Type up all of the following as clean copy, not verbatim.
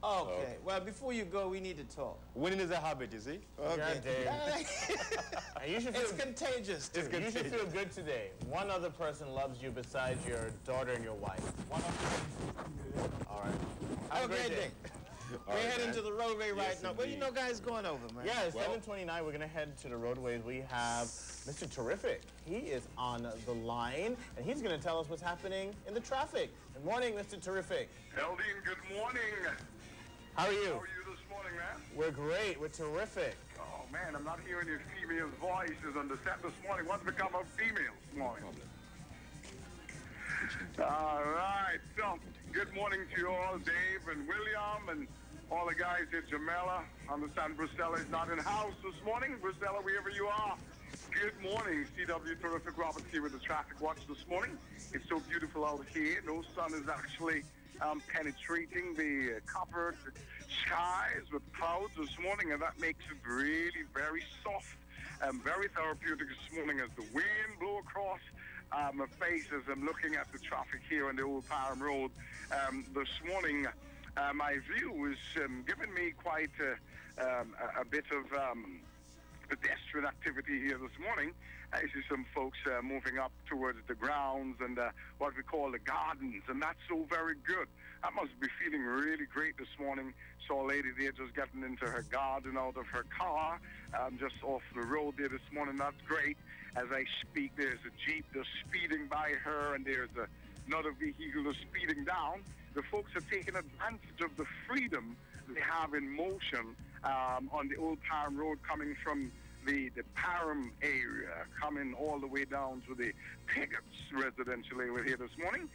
Okay. Well, before you go, we need to talk. Winning is a habit, you see? Okay. It's contagious. You should feel good today. One other person loves you besides your daughter and your wife. One other. All right. Have a great day. We're heading to the roadway right now. Indeed. Where you know guys going over, man? Yeah, 7:29. We're going to head to the roadways. We have Mr. Terrific. He is on the line, and he's going to tell us what's happening in the traffic. Good morning, Mr. Terrific. Eldine, good morning. How are you? How are you this morning, man? We're great. We're terrific. Oh, man, I'm not hearing your female voices on the set this morning. What's become of females this morning? All right, so good morning to you all, Dave and William and all the guys here, Jamela. I understand Bristella is not in house this morning. Bristella, wherever you are. Good morning, CW Terrific Roberts here with the traffic watch this morning. It's so beautiful out here. No sun is actually penetrating the covered skies with clouds this morning, and that makes it really very soft and very therapeutic this morning as the wind blows across my face as I'm looking at the traffic here on the Old Parham Road this morning. My view is giving me quite a bit of pedestrian activity here this morning. I see some folks moving up towards the grounds and what we call the gardens, and that's so very good. I must be feeling really great this morning. Saw a lady there just getting into her garden out of her car, just off the road there this morning. That's great. As I speak, there's a Jeep that's speeding by her, and there's another vehicle that's speeding down. The folks are taking advantage of the freedom they have in motion on the Old Parham Road, coming from the Parham area, coming all the way down to the Piggott's residential area here this morning.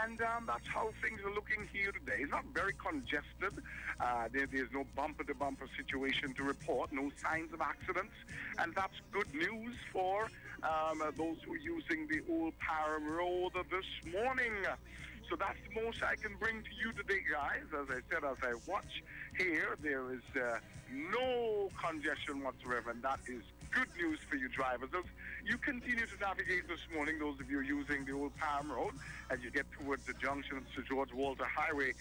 And that's how things are looking here today. It's not very congested. There's no bumper-to-bumper situation to report, no signs of accidents. And that's good news for those who are using the Old Parham Road this morning. So that's the most I can bring to you today, guys. As I said, as I watch here, there is no congestion whatsoever, and that is good news for you drivers. As you continue to navigate this morning, those of you using the Old Parham Road, as you get towards the junction of the George Walter Highway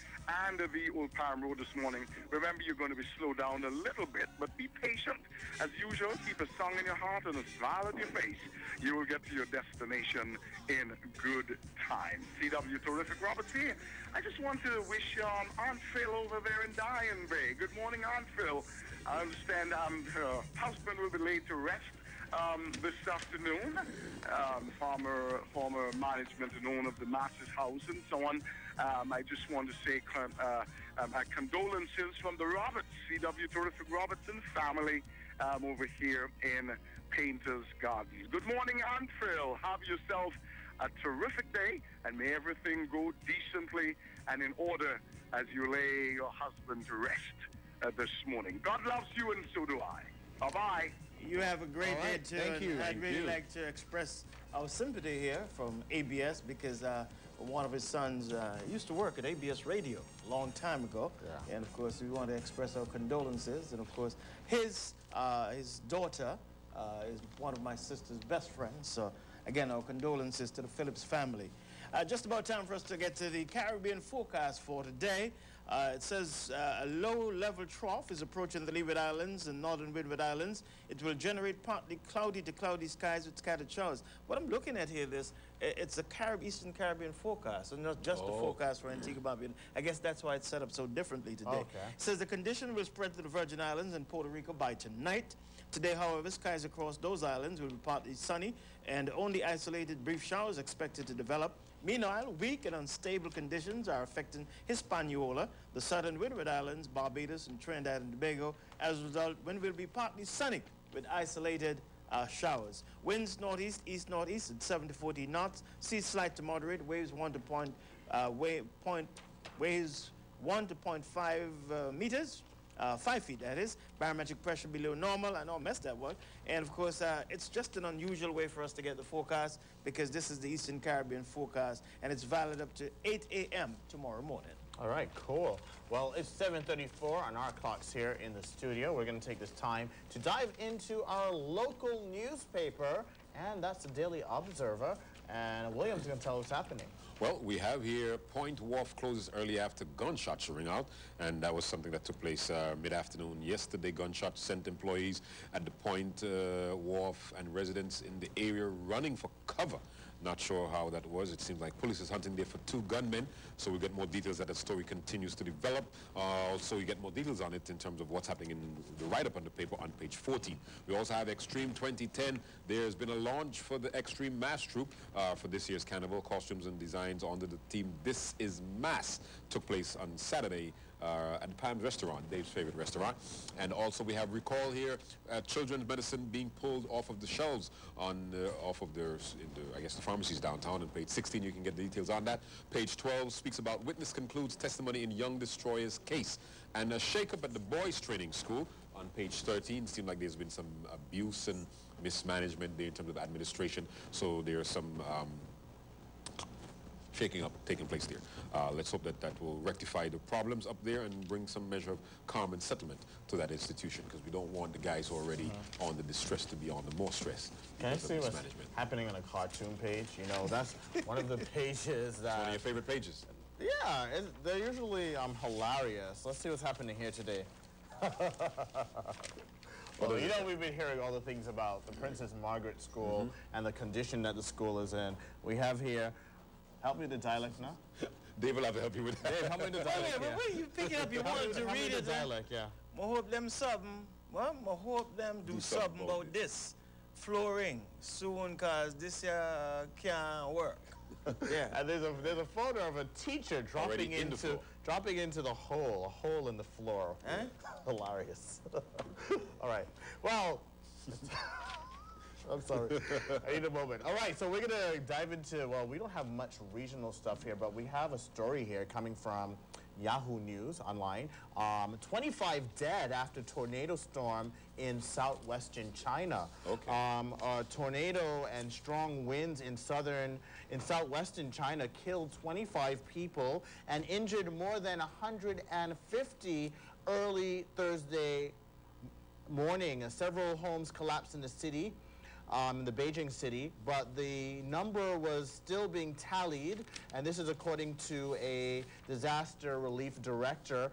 and the Old Parham Road this morning, remember you're going to be slowed down a little bit, but be patient. As usual, keep a song in your heart and a smile on your face. You will get to your destination in good time. CW Terrific Roberts here. I just want to wish Aunt Phil over there in Diane Bay. Good morning, Aunt Phil. I understand her husband will be laid to rest this afternoon. Former management and owner of the Masters House and so on. I just want to say my condolences from the Roberts, CW Terrific Roberts and family over here in Painter's Gardens. Good morning, Aunt Phil. Have yourself a terrific day, and may everything go decently and in order as you lay your husband to rest this morning. God loves you, and so do I. Bye-bye. You have a great day, too. Thank you. I'd really like to express our sympathy here from ABS because one of his sons used to work at ABS Radio a long time ago. Yeah. And, of course, we want to express our condolences. And, of course, his daughter is one of my sister's best friends. So, again, our condolences to the Phillips family. Just about time for us to get to the Caribbean forecast for today. It says a low-level trough is approaching the Leeward Islands and northern Windward Islands. It will generate partly cloudy to cloudy skies with scattered showers. What I'm looking at here, it's a Eastern Caribbean forecast, and not just the forecast for Antigua Barbuda. I guess that's why it's set up so differently today. It says the condition will spread to the Virgin Islands and Puerto Rico by tonight. Today, however, skies across those islands will be partly sunny, and only isolated brief showers expected to develop. Meanwhile, weak and unstable conditions are affecting Hispaniola, the southern Windward Islands, Barbados, and Trinidad and Tobago. As a result, wind will be partly sunny with isolated showers. Winds northeast, east-northeast at 7 to 14 knots. Seas slight to moderate. Waves 1 to 0.5 meters. 5 feet, that is. Barometric pressure below normal. I know I messed that one. And, of course, it's just an unusual way for us to get the forecast because this is the Eastern Caribbean forecast, and it's valid up to 8 a.m. tomorrow morning. All right, cool. Well, it's 7:34 on our clocks here in the studio. We're going to take this time to dive into our local newspaper, and that's the Daily Observer. And William's going to tell us what's happening. Well, we have here Point Wharf closes early after gunshots ring out, and that was something that took place mid-afternoon yesterday. Gunshots sent employees at the Point Wharf and residents in the area running for cover. Not sure how that was. It seems like police is hunting there for 2 gunmen, so we'll get more details as the story continues to develop. Also, you get more details on it in terms of what's happening in the write-up on the paper on page 14. We also have Extreme 2010. There's been a launch for the Extreme Mass Troupe for this year's carnival. Costumes and designs under the theme This Is Mass took place on Saturday at the Palms restaurant, Dave's favorite restaurant. And also we have Recall here, children's medicine being pulled off of the shelves on I guess the pharmacies downtown. On page 16 you can get details on that. Page 12 speaks about witness concludes testimony in young destroyer's case. And a shake-up at the boys training school on page 13. Seemed like there's been some abuse and mismanagement there in terms of administration, so there's some shaking up taking place there. Let's hope that that will rectify the problems up there and bring some measure of calm and settlement to that institution, because we don't want the guys who are already on the distress to be on the more stress. Can I see what's happening on a cartoon page? You know, that's one of the pages that... It's one of your favorite pages. Yeah, they're usually hilarious. Let's see what's happening here today. Well, you know, we've been hearing all the things about the Princess Margaret School and the condition that the school is in. We have here... Help me with the dialect now. Dave will have to help you with that. Dave, help me with the dialect. But what are you picking up? You wanted to read it. Dialect, yeah. I hope them something. Well, I hope them do something about this. Flooring soon, cause this can't work. Yeah. And there's a photo of a teacher dropping into the hole, a hole in the floor. Eh? Hilarious. All right. Well. I'm sorry. I need a moment. All right, so we're going to dive into, well, we don't have much regional stuff here, but we have a story here coming from Yahoo News online. 25 dead after tornado storm in southwestern China. Okay. A tornado and strong winds in southwestern China killed 25 people and injured more than 150 early Thursday morning. Several homes collapsed in the city. In the Beijing city, but the number was still being tallied, and this is according to a disaster relief director.